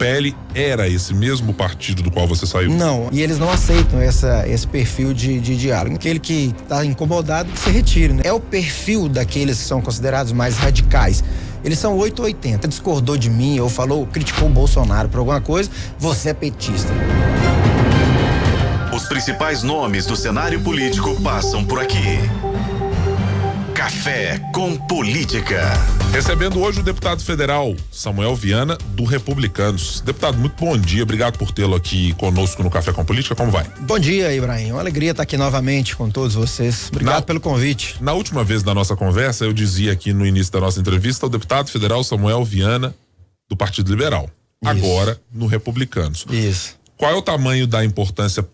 PL era esse mesmo partido do qual você saiu? Não, e eles não aceitam esse perfil de diálogo. Aquele que está incomodado, que se retire, né? É o perfil daqueles que são considerados mais radicais. Eles são 880. Discordou de mim ou criticou o Bolsonaro por alguma coisa, você é petista. Os principais nomes do cenário político passam por aqui. Café com Política. Recebendo hoje o deputado federal Samuel Viana, do Republicanos. Deputado, muito bom dia, obrigado por tê-lo aqui conosco no Café com Política, como vai? Bom dia, Ibrahim, uma alegria estar aqui novamente com todos vocês, obrigado pelo convite. Na última vez da nossa conversa, eu dizia aqui no início da nossa entrevista, o deputado federal Samuel Viana, do Partido Liberal, agora no Republicanos. Isso. Qual é o tamanho da importância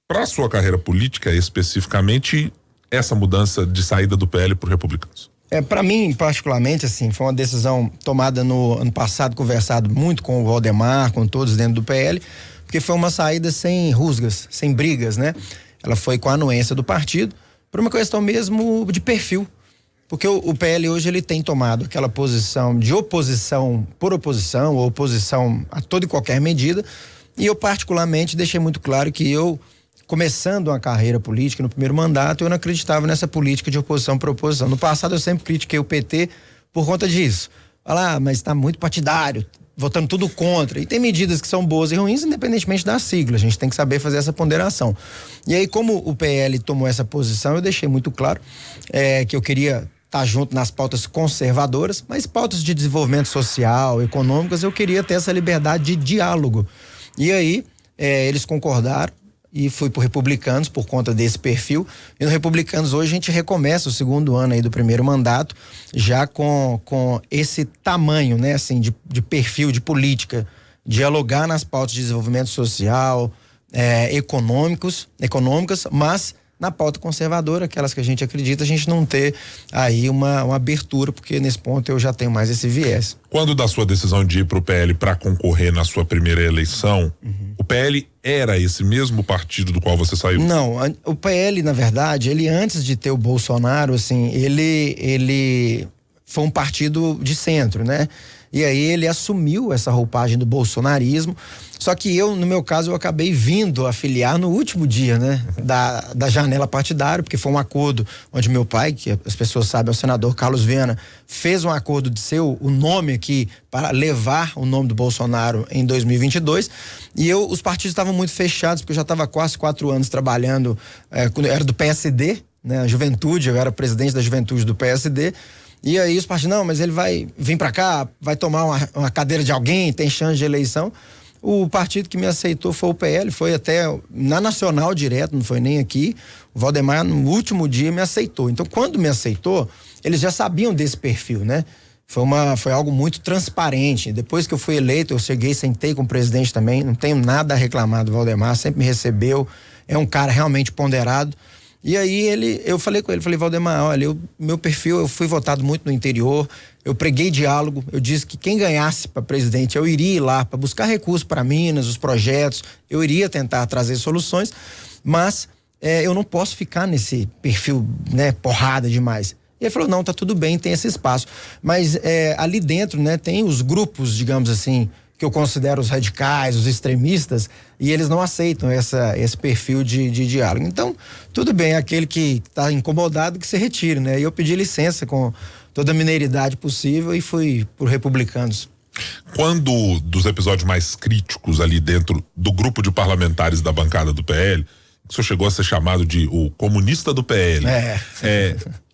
para a sua carreira política, especificamente, essa mudança de saída do PL para o Republicanos? Para mim, particularmente, assim, foi uma decisão tomada no ano passado, conversado muito com o Valdemar, com todos dentro do PL, porque foi uma saída sem rusgas, sem brigas, né? Ela foi com a anuência do partido, por uma questão mesmo de perfil. Porque o PL hoje ele tem tomado aquela posição de oposição por oposição, ou oposição a toda e qualquer medida, e eu particularmente deixei muito claro que eu, começando uma carreira política no primeiro mandato, eu não acreditava nessa política de oposição por oposição. No passado eu sempre critiquei o PT por conta disso. Falar, mas está muito partidário, votando tudo contra. E tem medidas que são boas e ruins, independentemente da sigla. A gente tem que saber fazer essa ponderação. E aí, como o PL tomou essa posição, eu deixei muito claro que eu queria estar junto nas pautas conservadoras, mas pautas de desenvolvimento social, econômicas, eu queria ter essa liberdade de diálogo. E aí, eles concordaram. E fui pro Republicanos por conta desse perfil. E no Republicanos hoje a gente recomeça o segundo ano aí do primeiro mandato, já com esse tamanho, né, assim, de perfil, de política, dialogar nas pautas de desenvolvimento social, econômicas, mas na pauta conservadora, aquelas que a gente acredita, a gente não ter aí uma abertura, porque nesse ponto eu já tenho mais esse viés. Quando da sua decisão de ir pro PL para concorrer na sua primeira eleição, o PL era esse mesmo partido do qual você saiu? Não, o PL, na verdade, ele antes de ter o Bolsonaro, assim, ele foi um partido de centro, né? E aí ele assumiu essa roupagem do bolsonarismo, só que eu, no meu caso, eu acabei vindo afiliar no último dia, né? Da janela partidária, porque foi um acordo onde meu pai, que as pessoas sabem, é o senador Carlos Viana, fez um acordo de ser o nome aqui para levar o nome do Bolsonaro em 2022, e os partidos estavam muito fechados, porque eu já estava quase 4 anos trabalhando, quando eu era do PSD, né? A juventude, eu era presidente da juventude do PSD. E aí os partidos, não, mas ele vai vir pra cá, vai tomar uma cadeira de alguém, tem chance de eleição. O partido que me aceitou foi o PL, foi até na Nacional direto, não foi nem aqui. O Valdemar, no último dia, me aceitou. Então, quando me aceitou, eles já sabiam desse perfil, né? Foi algo muito transparente. Depois que eu fui eleito, eu cheguei, sentei com o presidente também, não tenho nada a reclamar do Valdemar, sempre me recebeu, é um cara realmente ponderado. E aí eu falei com ele, Valdemar, olha, meu perfil, eu fui votado muito no interior, eu preguei diálogo, eu disse que quem ganhasse para presidente, eu iria ir lá para buscar recursos para Minas, os projetos, eu iria tentar trazer soluções, mas eu não posso ficar nesse perfil, né, porrada demais. E ele falou, não, tá tudo bem, tem esse espaço, mas ali dentro, né, tem os grupos, digamos assim, que eu considero os radicais, os extremistas, e eles não aceitam esse perfil de diálogo. Então, tudo bem, aquele que está incomodado que se retire, né? E eu pedi licença com toda a mineiridade possível e fui por Republicanos. Quando dos episódios mais críticos ali dentro do grupo de parlamentares da bancada do PL, o senhor chegou a ser chamado de o comunista do PL.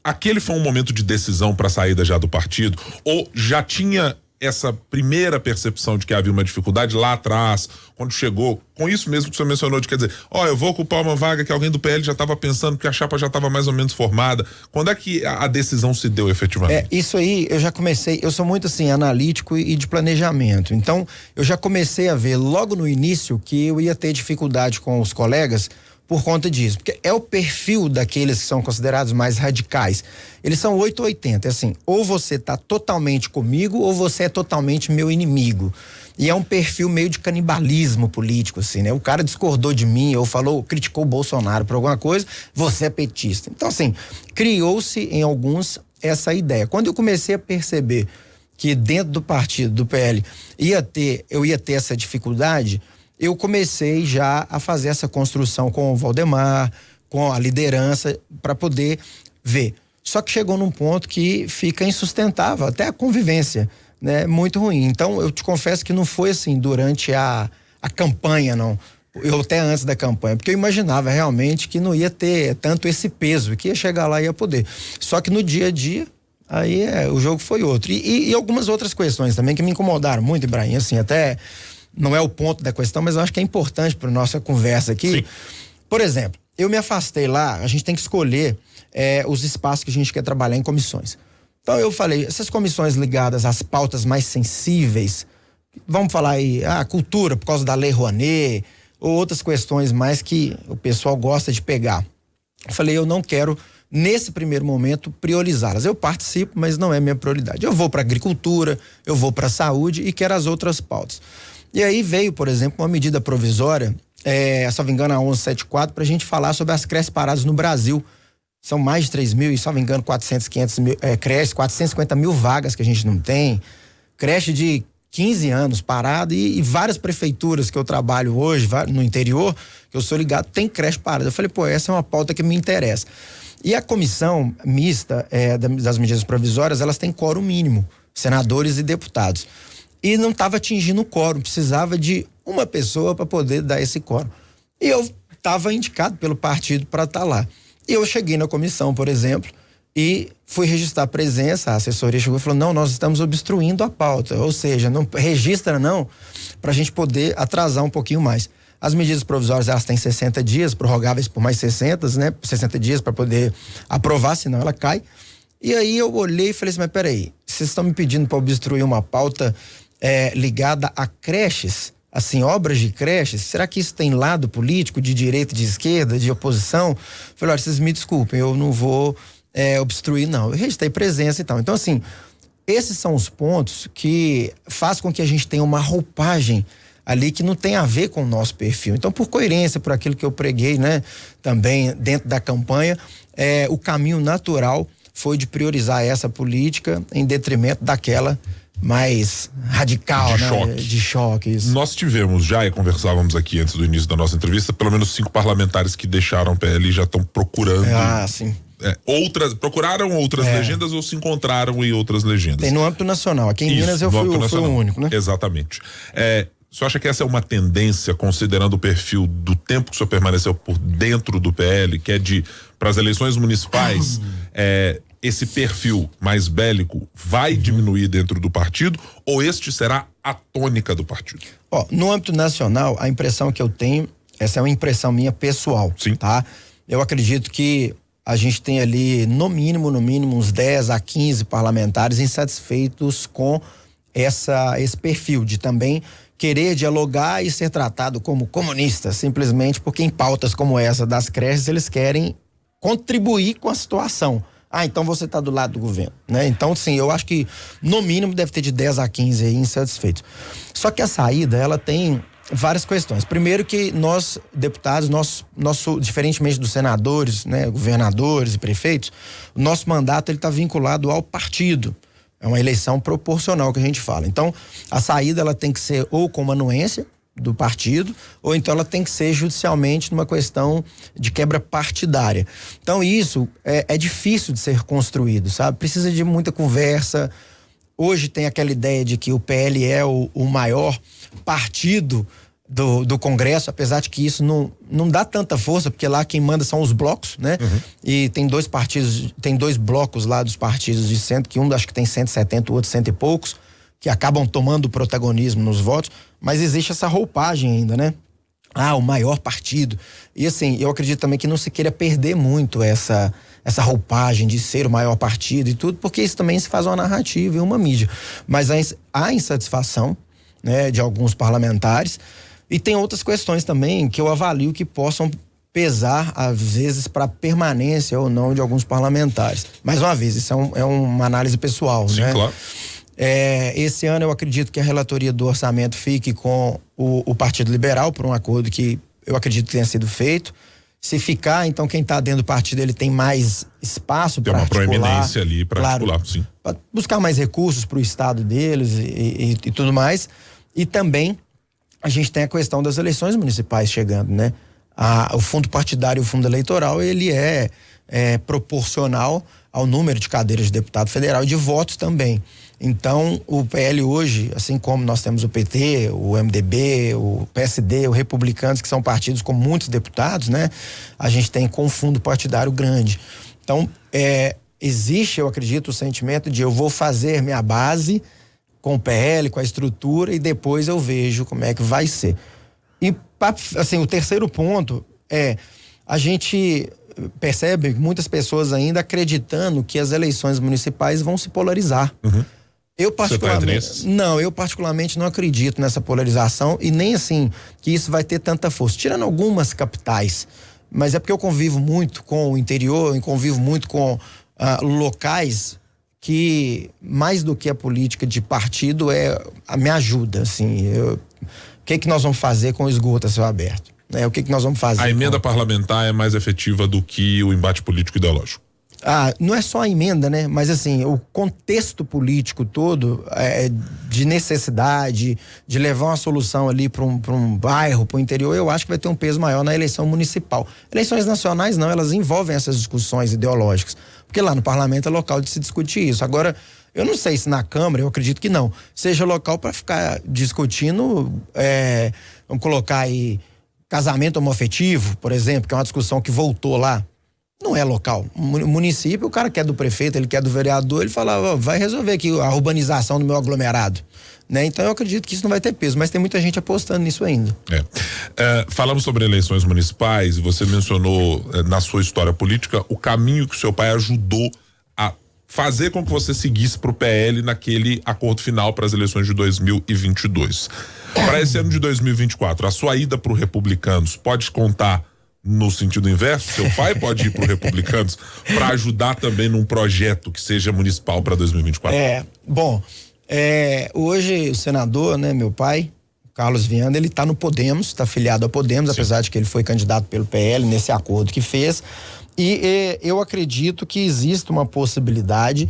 Aquele foi um momento de decisão para a saída já do partido? Ou já tinha essa primeira percepção de que havia uma dificuldade lá atrás, quando chegou, com isso mesmo que o senhor mencionou, de quer dizer, eu vou ocupar uma vaga que alguém do PL já estava pensando, que a chapa já estava mais ou menos formada. Quando é que a decisão se deu efetivamente? Isso aí, eu já comecei, eu sou muito assim, analítico e de planejamento, então eu já comecei a ver logo no início que eu ia ter dificuldade com os colegas por conta disso, porque é o perfil daqueles que são considerados mais radicais. Eles são 880, assim, ou você tá totalmente comigo ou você é totalmente meu inimigo. E é um perfil meio de canibalismo político, assim, né? O cara discordou de mim ou criticou o Bolsonaro por alguma coisa, você é petista. Então, assim, criou-se em alguns essa ideia. Quando eu comecei a perceber que dentro do partido, do PL, eu ia ter essa dificuldade, eu comecei já a fazer essa construção com o Valdemar, com a liderança, para poder ver. Só que chegou num ponto que fica insustentável, até a convivência, né? Muito ruim. Então, eu te confesso que não foi assim durante a campanha, não. Eu até antes da campanha, porque eu imaginava realmente que não ia ter tanto esse peso, que ia chegar lá e ia poder. Só que no dia a dia, aí o jogo foi outro. E algumas outras questões também que me incomodaram muito, Ibrahim, assim, até não é o ponto da questão, mas eu acho que é importante para nossa conversa aqui. Sim. Por exemplo, eu me afastei lá, a gente tem que escolher os espaços que a gente quer trabalhar em comissões. Então eu falei, essas comissões ligadas às pautas mais sensíveis, vamos falar aí, a cultura, por causa da Lei Rouanet, ou outras questões mais que o pessoal gosta de pegar. Eu falei, eu não quero, nesse primeiro momento, priorizá-las. Eu participo, mas não é minha prioridade. Eu vou para agricultura, eu vou para saúde e quero as outras pautas. E aí veio, por exemplo, uma medida provisória, se não me engano, a 1174, para a gente falar sobre as creches paradas no Brasil. São mais de 3 mil e, se não me engano, 500 mil creches, 450 mil vagas que a gente não tem. Creche de 15 anos parado e várias prefeituras que eu trabalho hoje, no interior, que eu sou ligado, tem creche parada. Eu falei, essa é uma pauta que me interessa. E a comissão mista das medidas provisórias, elas têm quórum mínimo, senadores e deputados. E não estava atingindo o quórum, precisava de uma pessoa para poder dar esse quórum. E eu estava indicado pelo partido para estar lá. E eu cheguei na comissão, por exemplo, e fui registrar a presença, a assessoria chegou e falou, não, nós estamos obstruindo a pauta, ou seja, não registra não, para a gente poder atrasar um pouquinho mais. As medidas provisórias, elas têm 60 dias, prorrogáveis por mais 60, né? 60 dias para poder aprovar, senão ela cai. E aí eu olhei e falei assim, mas peraí, vocês estão me pedindo para obstruir uma pauta ligada a creches, assim, obras de creches, será que isso tem lado político, de direita, de esquerda, de oposição? Falei, olha, vocês me desculpem, eu não vou obstruir, não. Eu registrei presença e tal. Então, assim, esses são os pontos que faz com que a gente tenha uma roupagem ali que não tem a ver com o nosso perfil. Então, por coerência, por aquilo que eu preguei, né, também dentro da campanha, o caminho natural foi de priorizar essa política em detrimento daquela mais radical, de choque. Isso. Nós tivemos já, e conversávamos aqui antes do início da nossa entrevista, pelo menos 5 parlamentares que deixaram o PL e já estão procurando. Sim. Procuraram outras legendas ou se encontraram em outras legendas. Tem no âmbito nacional. Aqui em Minas eu fui o único, né? Exatamente. O senhor acha que essa é uma tendência, considerando o perfil do tempo que o senhor permaneceu por dentro do PL, que é para as eleições municipais, esse perfil mais bélico vai diminuir dentro do partido, ou este será a tônica do partido? No âmbito nacional, a impressão que eu tenho, essa é uma impressão minha pessoal, sim, tá? Eu acredito que a gente tem ali, no mínimo, uns 10 a 15 parlamentares insatisfeitos com esse perfil de também querer dialogar e ser tratado como comunista, simplesmente porque em pautas como essa das creches, eles querem contribuir com a situação. Então você está do lado do governo, né? Então, sim, eu acho que no mínimo deve ter de 10 a 15 aí insatisfeitos. Só que a saída, ela tem várias questões. Primeiro que nós, deputados, diferentemente dos senadores, né, governadores e prefeitos, o nosso mandato ele está vinculado ao partido. É uma eleição proporcional que a gente fala. Então, a saída ela tem que ser ou com uma anuência do partido, ou então ela tem que ser judicialmente numa questão de quebra partidária. Então isso é difícil de ser construído, sabe? Precisa de muita conversa. Hoje tem aquela ideia de que o PL é o maior partido do Congresso, apesar de que isso não dá tanta força, porque lá quem manda são os blocos, né? Uhum. E tem 2 partidos, tem 2 blocos lá dos partidos de centro, que um acho que tem 170, o outro 100 e poucos, que acabam tomando protagonismo nos votos, mas existe essa roupagem ainda, né? O maior partido. E assim, eu acredito também que não se queira perder muito essa roupagem de ser o maior partido e tudo, porque isso também se faz uma narrativa e uma mídia. Mas há insatisfação, né, de alguns parlamentares, e tem outras questões também que eu avalio que possam pesar, às vezes, para a permanência ou não de alguns parlamentares. Mais uma vez, isso é uma análise pessoal, sim, né? Claro. Esse ano eu acredito que a relatoria do orçamento fique com o Partido Liberal, por um acordo que eu acredito que tenha sido feito. Se ficar, então quem está dentro do partido ele tem mais espaço para articular. Tem uma proeminência ali para articular, sim. Para buscar mais recursos para o estado deles e tudo mais. E também a gente tem a questão das eleições municipais chegando, né? O fundo partidário e o fundo eleitoral, ele é proporcional ao número de cadeiras de deputado federal e de votos também. Então, o PL hoje, assim como nós temos o PT, o MDB, o PSD, o Republicanos, que são partidos com muitos deputados, né? A gente tem com um fundo partidário grande. Então, existe, eu acredito, o sentimento de eu vou fazer minha base com o PL, com a estrutura, e depois eu vejo como é que vai ser. E, assim, o terceiro ponto a gente percebe muitas pessoas ainda acreditando que as eleições municipais vão se polarizar. Uhum. Eu particularmente não acredito nessa polarização e nem assim que isso vai ter tanta força. Tirando algumas capitais, mas é porque eu convivo muito com o interior, eu convivo muito com locais que mais do que a política de partido me ajuda, assim. O que nós vamos fazer com o esgoto a céu aberto? O que nós vamos fazer? A emenda parlamentar é mais efetiva do que o embate político ideológico. Não é só a emenda, né? Mas assim, o contexto político todo de necessidade de levar uma solução ali para um bairro, para o interior, eu acho que vai ter um peso maior na eleição municipal. Eleições nacionais não, elas envolvem essas discussões ideológicas, porque lá no parlamento é local de se discutir isso. Agora, eu não sei se na Câmara, eu acredito que não, seja local para ficar discutindo, vamos colocar aí, casamento homoafetivo, por exemplo, que é uma discussão que voltou lá. Não é local. O município, o cara quer do prefeito, ele quer do vereador, ele fala, vai resolver aqui a urbanização do meu aglomerado, né? Então eu acredito que isso não vai ter peso, mas tem muita gente apostando nisso ainda. Falamos sobre eleições municipais e você mencionou na sua história política o caminho que o seu pai ajudou a fazer com que você seguisse para o PL naquele acordo final para as eleições de 2022. Para esse ano de 2024, a sua ida para o Republicanos pode contar no sentido inverso? Seu pai pode ir para o Republicanos para ajudar também num projeto que seja municipal para 2024? Hoje o senador, né, meu pai, Carlos Viana, ele está no Podemos, está afiliado ao Podemos, sim, apesar de que ele foi candidato pelo PL nesse acordo que fez. E eu acredito que existe uma possibilidade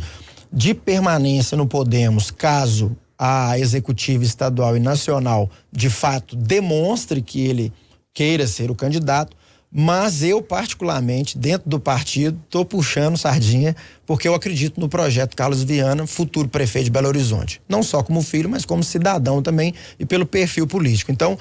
de permanência no Podemos, caso a executiva estadual e nacional de fato demonstre que ele queira ser o candidato, mas eu particularmente, dentro do partido, estou puxando sardinha, porque eu acredito no projeto Carlos Viana, futuro prefeito de Belo Horizonte, não só como filho, mas como cidadão também e pelo perfil político. Então,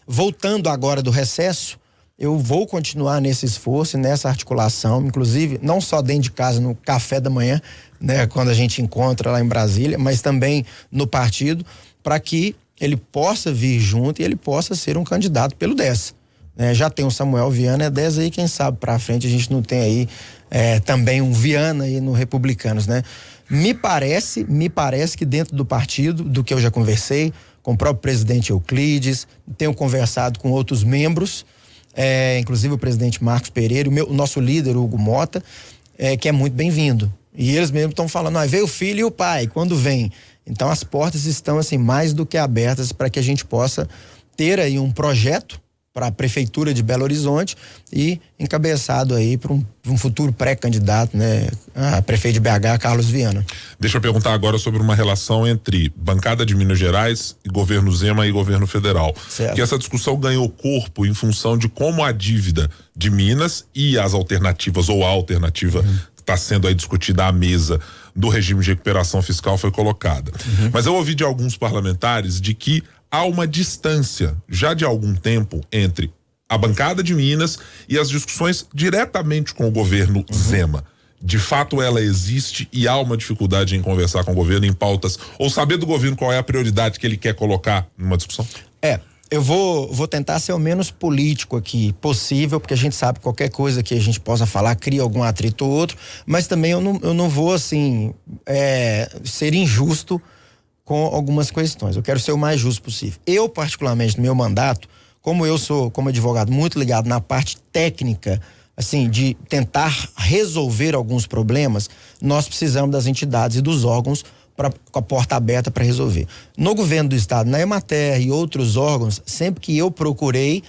voltando agora do recesso, eu vou continuar nesse esforço e nessa articulação, inclusive não só dentro de casa, no café da manhã, né, quando a gente encontra lá em Brasília, mas também no partido, para que ele possa vir junto e ele possa ser um candidato pelo 10. Já tem o Samuel Viana, 10 aí, quem sabe pra frente a gente não tem aí também um Viana aí no Republicanos, né? Me parece que dentro do partido, do que eu já conversei com o próprio presidente Euclides, tenho conversado com outros membros, inclusive o presidente Marcos Pereira, o nosso líder, Hugo Mota, que é muito bem-vindo. E eles mesmos estão falando, veio o filho e o pai, quando vem? Então as portas estão assim mais do que abertas para que a gente possa ter aí um projeto para a Prefeitura de Belo Horizonte e encabeçado aí para um futuro pré-candidato, né, a prefeito de BH, Carlos Viana. Deixa eu perguntar agora sobre uma relação entre bancada de Minas Gerais e governo Zema e governo federal. Certo. Que essa discussão ganhou corpo em função de como a dívida de Minas e as alternativas ou a alternativa que está sendo aí discutida à mesa do regime de recuperação fiscal foi colocada. Mas eu ouvi de alguns parlamentares de que há uma distância já de algum tempo entre a bancada de Minas e as discussões diretamente com o governo Zema. De fato ela existe e há uma dificuldade em conversar com o governo em pautas ou saber do governo qual é a prioridade que ele quer colocar numa discussão? Eu vou tentar ser o menos político aqui possível, porque a gente sabe que qualquer coisa que a gente possa falar cria algum atrito ou outro, mas também eu não vou assim ser injusto com algumas questões. Eu quero ser o mais justo possível. Eu, particularmente, no meu mandato, como eu sou, como advogado, muito ligado na parte técnica, assim, de tentar resolver alguns problemas, nós precisamos das entidades e dos órgãos com a porta aberta para resolver. No governo do estado, na Emater e outros órgãos, sempre que eu procurei,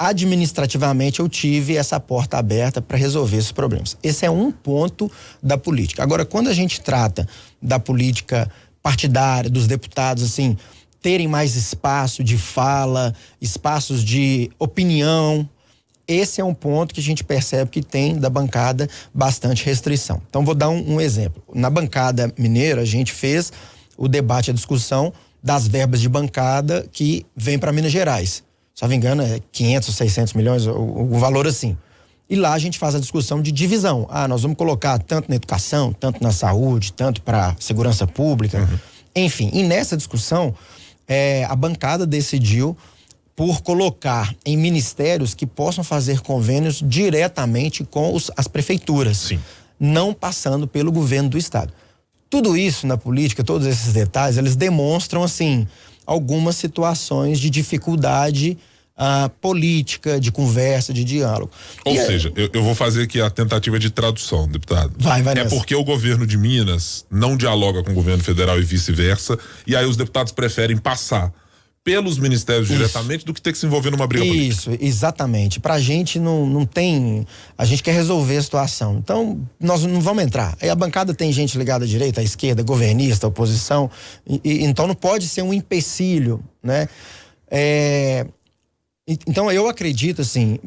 administrativamente eu tive essa porta aberta para resolver esses problemas. Esse é um ponto da política. Agora, quando a gente trata da política partidária, dos deputados, assim, terem mais espaço de fala, espaços de opinião, esse é um ponto que a gente percebe que tem da bancada bastante restrição. Então, vou dar um exemplo. Na bancada mineira, a gente fez o debate, a discussão das verbas de bancada que vem para Minas Gerais. Se não me engano, é 500, 600 milhões, o valor assim. E lá a gente faz a discussão de divisão. Nós vamos colocar tanto na educação, tanto na saúde, tanto para segurança pública. Enfim, e nessa discussão, a bancada decidiu por colocar em ministérios que possam fazer convênios diretamente com as prefeituras. Sim. Não passando pelo governo do estado. Tudo isso na política, todos esses detalhes, eles demonstram, assim, algumas situações de dificuldade política, de conversa, de diálogo. Ou seja, eu vou fazer aqui a tentativa de tradução, deputado. Vai É nessa. porque o governo de Minas não dialoga com o governo federal e vice-versa, e aí os deputados preferem passar pelos ministérios diretamente do que ter que se envolver numa briga política. Isso, exatamente. Pra gente não tem... A gente quer resolver a situação. Então, nós não vamos entrar. Aí a bancada tem gente ligada à direita, à esquerda, governista, oposição. Então não pode ser um empecilho, né? Então eu acredito, assim,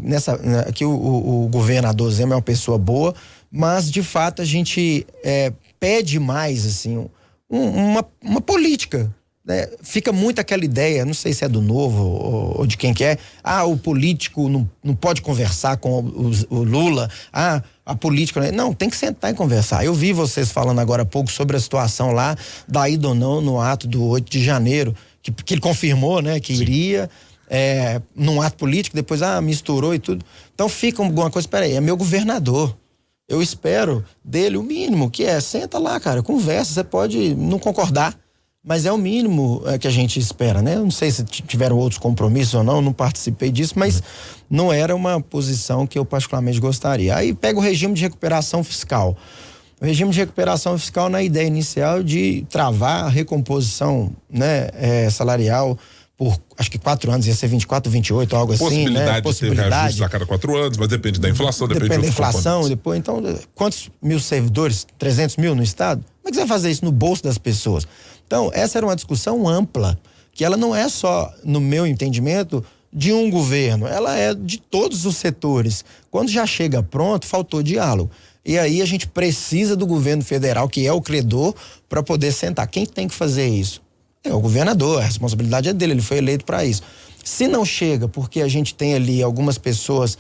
que o governador Zema é uma pessoa boa, mas de fato a gente pede mais, assim, uma política. Né? Fica muito aquela ideia, não sei se é do Novo ou de quem que é, o político não pode conversar com o Lula, a política... Não, tem que sentar e conversar. Eu vi vocês falando agora há pouco sobre a situação lá da ida ou não no ato do 8 de janeiro, que ele confirmou, né, que iria... num ato político, depois misturou e tudo. Então fica alguma coisa, peraí, é meu governador. Eu espero dele o mínimo, que senta lá, cara, conversa, você pode não concordar, mas é o mínimo que a gente espera, né? Eu não sei se tiveram outros compromissos ou não participei disso, mas não era uma posição que eu particularmente gostaria. Aí pega o regime de recuperação fiscal. O regime de recuperação fiscal na ideia inicial de travar a recomposição, né, salarial por, acho que 4 anos, ia ser 24, 28, algo assim, né? De ter reajuste a cada 4 anos, mas depende da inflação, depende da inflação, depois, então, quantos mil servidores? 300 mil no estado? Como é que você vai fazer isso no bolso das pessoas? Então, essa era uma discussão ampla, que ela não é só, no meu entendimento, de um governo, ela é de todos os setores. Quando já chega pronto, faltou diálogo. E aí a gente precisa do governo federal, que é o credor, para poder sentar. Quem tem que fazer isso? É o governador, a responsabilidade é dele, ele foi eleito para isso. Se não chega, porque a gente tem ali algumas pessoas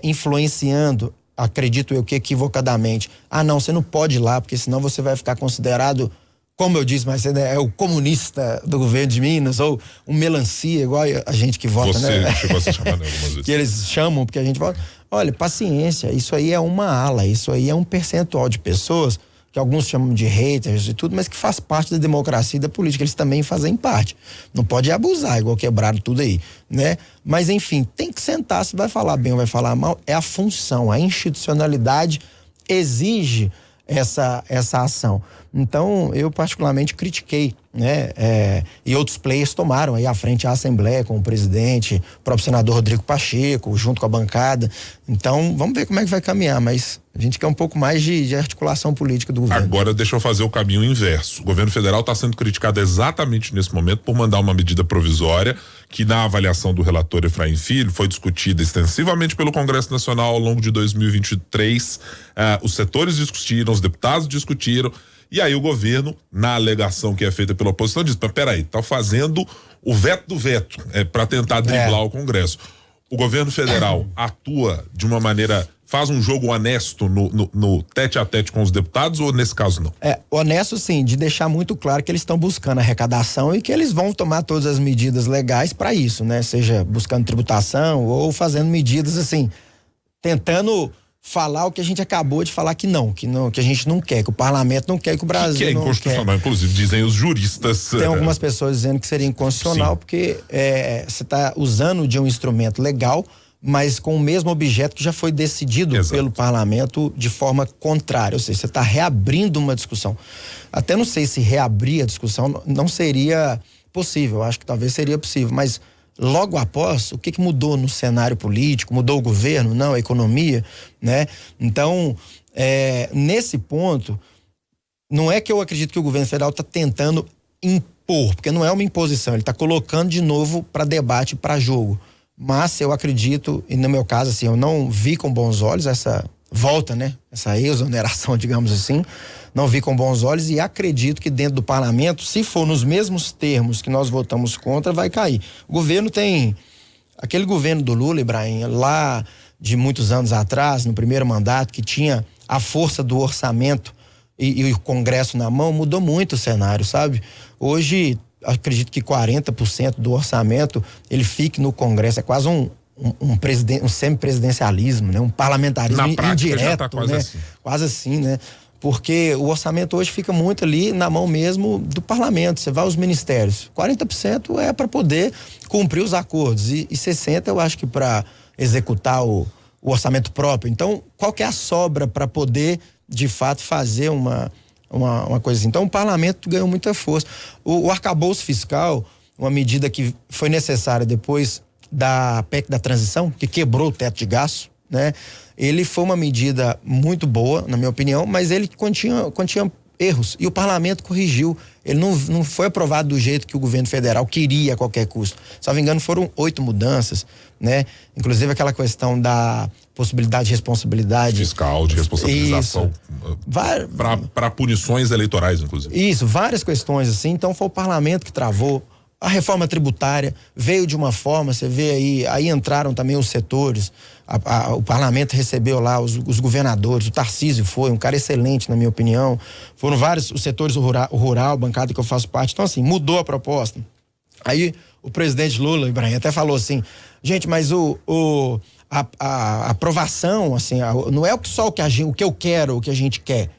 influenciando, acredito eu que equivocadamente, não, você não pode ir lá, porque senão você vai ficar considerado, como eu disse mais cedo, o comunista do governo de Minas, ou um melancia, igual a gente que vota, né? Você chegou a se chamar, né, algumas vezes. Que eles chamam, porque a gente vota. Olha, paciência, isso aí é uma ala, isso aí é um percentual de pessoas que alguns chamam de haters e tudo, mas que faz parte da democracia e da política, eles também fazem parte. Não pode abusar, igual quebraram tudo aí, né? Mas, enfim, tem que sentar, se vai falar bem ou vai falar mal, é a função, a institucionalidade exige essa ação. Então, eu particularmente critiquei, né? E outros players tomaram aí à frente a Assembleia com o presidente, o próprio senador Rodrigo Pacheco, junto com a bancada. Então, vamos ver como é que vai caminhar, mas a gente quer um pouco mais de articulação política do governo. Agora, deixa eu fazer o caminho inverso. O governo federal está sendo criticado exatamente nesse momento por mandar uma medida provisória que, na avaliação do relator Efraim Filho, foi discutida extensivamente pelo Congresso Nacional ao longo de 2023. Os setores discutiram, os deputados discutiram. E aí o governo, na alegação que é feita pela oposição, diz, mas peraí, tá fazendo o veto do veto, para tentar driblar o Congresso. O governo federal atua de uma maneira, faz um jogo honesto no tete a tete com os deputados, ou nesse caso não? Honesto sim, de deixar muito claro que eles estão buscando arrecadação e que eles vão tomar todas as medidas legais para isso, né? Seja buscando tributação ou fazendo medidas assim, tentando falar o que a gente acabou de falar que a gente não quer, que o parlamento não quer, que o Brasil que é inconstitucional, inclusive dizem os juristas. Tem algumas pessoas dizendo que seria inconstitucional, porque você está usando de um instrumento legal, mas com o mesmo objeto que já foi decidido pelo parlamento de forma contrária, ou seja, você está reabrindo uma discussão. Até não sei se reabrir a discussão não seria possível, acho que talvez seria possível, mas logo após, o que mudou no cenário político? Mudou o governo? Não, a economia, né? Então, nesse ponto, não é que eu acredito que o governo federal está tentando impor, porque não é uma imposição, ele está colocando de novo para debate, para jogo. Mas eu acredito, e no meu caso, assim, eu não vi com bons olhos essa volta, né? Essa exoneração, digamos assim, não vi com bons olhos e acredito que dentro do parlamento, se for nos mesmos termos que nós votamos contra, vai cair. O governo tem, aquele governo do Lula, Ibrahim, lá de muitos anos atrás, no primeiro mandato, que tinha a força do orçamento e o Congresso na mão, mudou muito o cenário, sabe? Hoje, acredito que 40% do orçamento, ele fique no Congresso, é quase um semipresidencialismo, né? Um parlamentarismo indireto, tá quase, né? Assim. Quase assim, né? Porque o orçamento hoje fica muito ali na mão mesmo do parlamento. Você vai aos ministérios, 40% é para poder cumprir os acordos e 60% eu acho que para executar o orçamento próprio. Então, qual que é a sobra para poder, de fato, fazer uma coisa assim? Então, o parlamento ganhou muita força. O arcabouço fiscal, uma medida que foi necessária depois da PEC da transição, que quebrou o teto de gasto, né? Ele foi uma medida muito boa, na minha opinião, mas ele continha erros e o parlamento corrigiu. Ele não foi aprovado do jeito que o governo federal queria a qualquer custo. Se não me engano, foram 8 mudanças, né? Inclusive aquela questão da possibilidade de responsabilidade fiscal, de responsabilização para punições eleitorais, inclusive. Isso, várias questões assim. Então foi o parlamento que travou. A reforma tributária veio de uma forma, você vê aí entraram também os setores, o parlamento recebeu lá os governadores, o Tarcísio foi um cara excelente, na minha opinião, foram vários os setores, o rural, bancada que eu faço parte, então assim, mudou a proposta. Aí o presidente Lula, Ibrahim, até falou assim, gente, mas a aprovação, assim, não é só o que eu quero, o que a gente quer.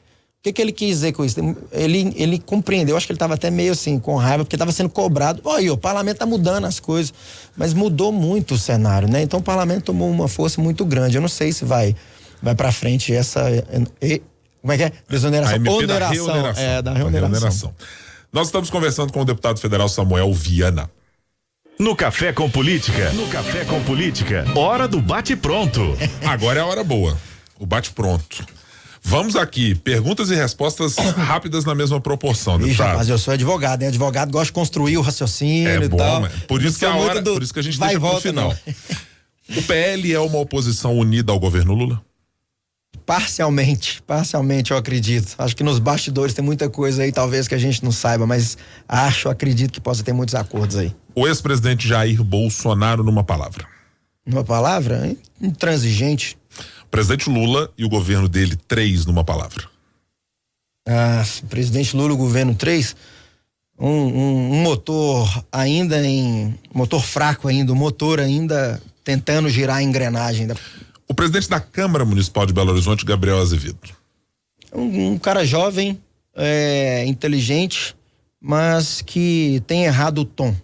O que ele quis dizer com isso? Ele compreendeu, acho que ele estava até meio assim, com raiva, porque estava sendo cobrado. Olha, o parlamento está mudando as coisas, mas mudou muito o cenário, né? Então o parlamento tomou uma força muito grande. Eu não sei se vai para frente essa... Como é que é? Desoneração. Da reoneração. Nós estamos conversando com o deputado federal Samuel Viana. No Café com Política. Hora do bate-pronto. Agora é a hora boa. O bate-pronto. Vamos aqui, perguntas e respostas rápidas na mesma proporção, deputado. Mas eu sou advogado, né? Advogado gosta de construir o raciocínio e tal. Por isso que a gente deixa pro final. O PL é uma oposição unida ao governo Lula? Parcialmente eu acredito. Acho que nos bastidores tem muita coisa aí, talvez que a gente não saiba, mas acredito que possa ter muitos acordos aí. O ex-presidente Jair Bolsonaro, numa palavra? Numa palavra? Intransigente. Presidente Lula e o governo dele, 3 numa palavra. Presidente Lula e o governo 3, um motor ainda motor fraco ainda, o motor ainda tentando girar a engrenagem. O presidente da Câmara Municipal de Belo Horizonte, Gabriel Azevedo. Um cara jovem, inteligente, mas que tem errado o tom.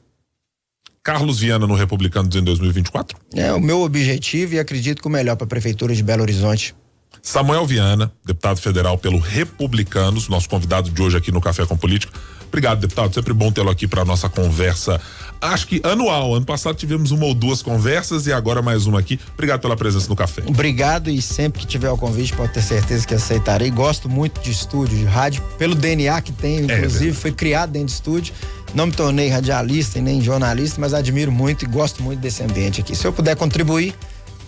Carlos Viana no Republicanos em 2024? É o meu objetivo e acredito que o melhor para a Prefeitura de Belo Horizonte. Samuel Viana, deputado federal pelo Republicanos, nosso convidado de hoje aqui no Café com Política. Obrigado, deputado, sempre bom tê-lo aqui para nossa conversa, acho que anual. Ano passado tivemos 1 ou 2 conversas e agora mais uma aqui. Obrigado pela presença no café. Obrigado, e sempre que tiver o convite pode ter certeza que aceitarei. Gosto muito de estúdio, de rádio, pelo DNA que tenho, inclusive foi criado dentro de estúdio. Não me tornei radialista e nem jornalista, mas admiro muito e gosto muito desse ambiente aqui. Se eu puder contribuir,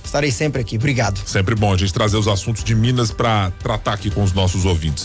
estarei sempre aqui. Obrigado. Sempre bom a gente trazer os assuntos de Minas para tratar aqui com os nossos ouvintes.